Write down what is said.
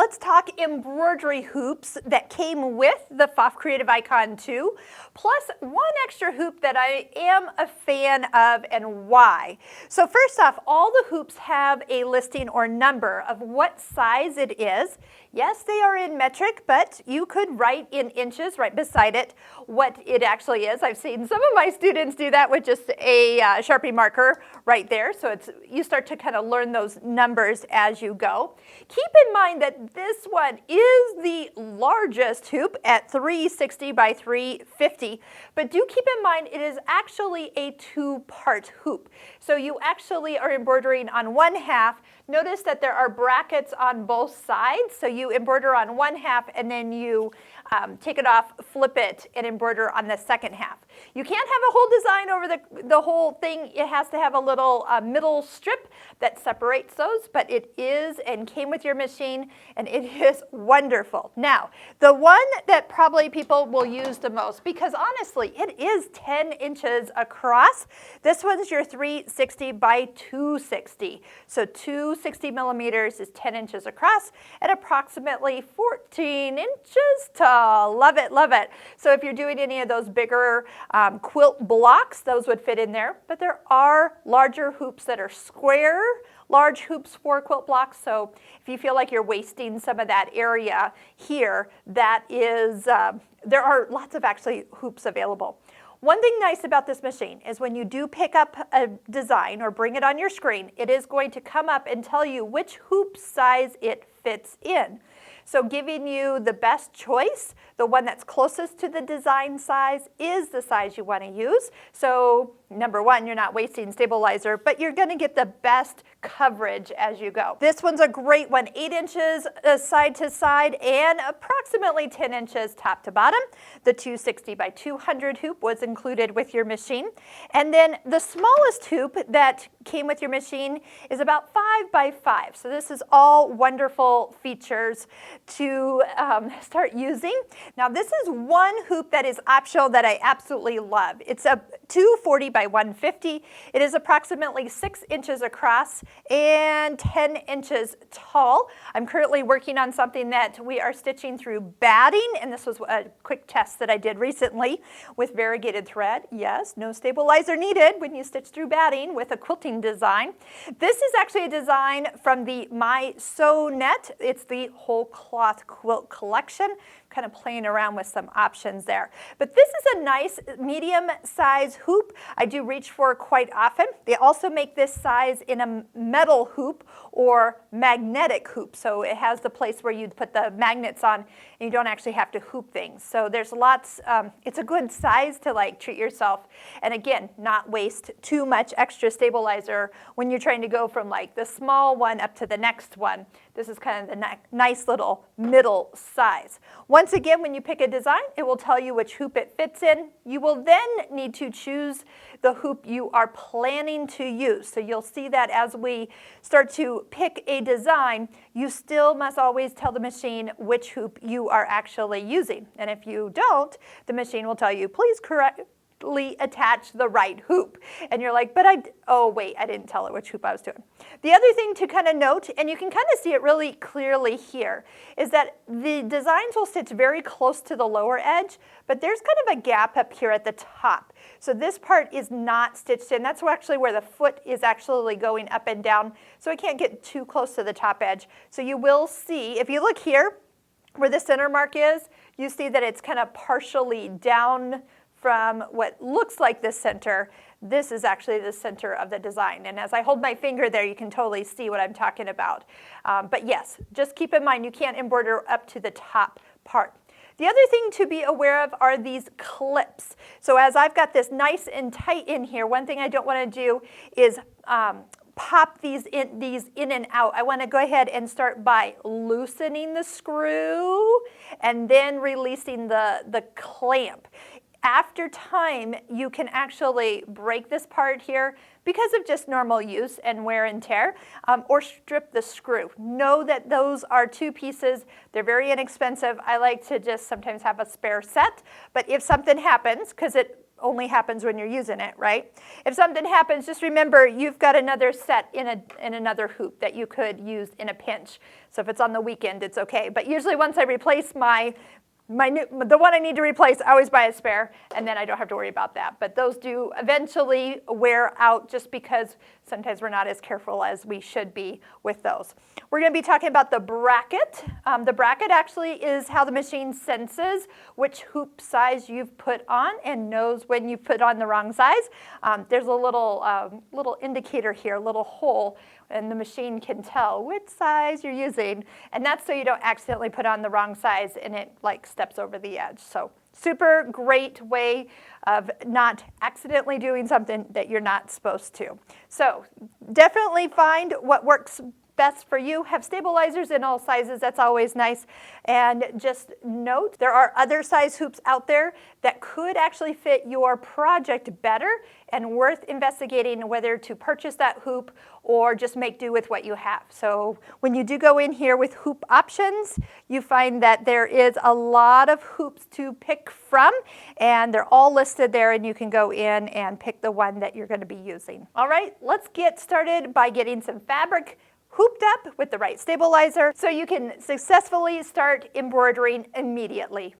let's talk embroidery hoops that came with the Pfaff Creative Icon 2, plus one extra hoop that I am a fan of and why. So first off, all the hoops have a listing or number of what size it is. Yes, they are in metric, but you could write in inches right beside it what it actually is. I've seen some of my students do that with just a Sharpie marker right there. So you start to kind of learn those numbers as you go. Keep in mind that this one is the largest hoop at 360 by 350, but do keep in mind it is actually a two-part hoop. So you actually are embroidering on one half. Notice that there are brackets on both sides, so you embroider on one half and then you take it off, flip it, and embroider on the second half. You can't have a whole design over the whole thing. It has to have a little middle strip that separates those, but it is and came with your machine, and it is wonderful. Now, the one that probably people will use the most, because honestly, it is 10 inches across. This one's your 360 by 260. So 260 millimeters is 10 inches across and approximately 14 inches tall. Love it, love it. So if you're doing any of those bigger quilt blocks, those would fit in there. But there are larger hoops that are square, large hoops for quilt blocks. So if you feel like you're wasting some of that area here, that is, there are lots of actually hoops available. One thing nice about this machine is when you do pick up a design or bring it on your screen, it is going to come up and tell you which hoop size it fits in. So giving you the best choice, the one that's closest to the design size is the size you want to use. So number one, you're not wasting stabilizer, but you're going to get the best coverage as you go. This one's a great one, 8 inches side to side and approximately 10 inches top to bottom. The 260 by 200 hoop was included with your machine. And then the smallest hoop that came with your machine is about 5 by 5. So this is all wonderful features to start using. Now this is one hoop that is optional that I absolutely love. It's a 240 by 150. It is approximately 6 inches across and 10 inches tall. I'm currently working on something that we are stitching through batting, and this was a quick test that I did recently with variegated thread. Yes, no stabilizer needed when you stitch through batting with a quilting design. This is actually a design from the My Sew Net. It's the whole cloth quilt collection, kind of playing around with some options there. But this is a nice medium size hoop I do reach for quite often. They also make this size in a metal hoop or magnetic hoop. So it has the place where you'd put the magnets on and you don't actually have to hoop things. So there's lots, it's a good size to like treat yourself. And again, not waste too much extra stabilizer when you're trying to go from like the small one up to the next one. This is kind of the nice little middle size. Once again, when you pick a design, it will tell you which hoop it fits in. You will then need to choose the hoop you are planning to use. So you'll see that as we start to pick a design, you still must always tell the machine which hoop you are actually using. And if you don't, the machine will tell you, please attach the right hoop. And you're like, but oh wait, I didn't tell it which hoop I was doing. The other thing to kind of note, and you can kind of see it really clearly here, is that the designs will stitch very close to the lower edge, but there's kind of a gap up here at the top. So this part is not stitched in. That's actually where the foot is actually going up and down, so it can't get too close to the top edge. So you will see, if you look here, where the center mark is, you see that it's kind of partially down from what looks like the center. This is actually the center of the design. And as I hold my finger there, you can totally see what I'm talking about. But yes, just keep in mind you can't embroider up to the top part. The other thing to be aware of are these clips. So as I've got this nice and tight in here, one thing I don't want to do is pop these in and out. I want to go ahead and start by loosening the screw and then releasing the clamp. After time, you can actually break this part here because of just normal use and wear and tear, or strip the screw. Know that those are two pieces. They're very inexpensive. I like to just sometimes have a spare set, but if something happens, because it only happens when you're using it, right? If something happens, just remember you've got another set in another hoop that you could use in a pinch. So if it's on the weekend, it's okay. But usually once I replace the one I need to replace, I always buy a spare, and then I don't have to worry about that. But those do eventually wear out just because sometimes we're not as careful as we should be with those. We're going to be talking about the bracket. The bracket actually is how the machine senses which hoop size you've put on and knows when you put on the wrong size. There's a little indicator here, a little hole, and the machine can tell which size you're using. And that's so you don't accidentally put on the wrong size and it like steps over the edge. So super great way of not accidentally doing something that you're not supposed to. So definitely find what works best for you. Have stabilizers in all sizes. That's always nice. And just note, there are other size hoops out there that could actually fit your project better and worth investigating whether to purchase that hoop or just make do with what you have. So when you do go in here with hoop options, you find that there is a lot of hoops to pick from, and they're all listed there, and you can go in and pick the one that you're going to be using. All right, let's get started by getting some fabric hooped up with the right stabilizer so you can successfully start embroidering immediately.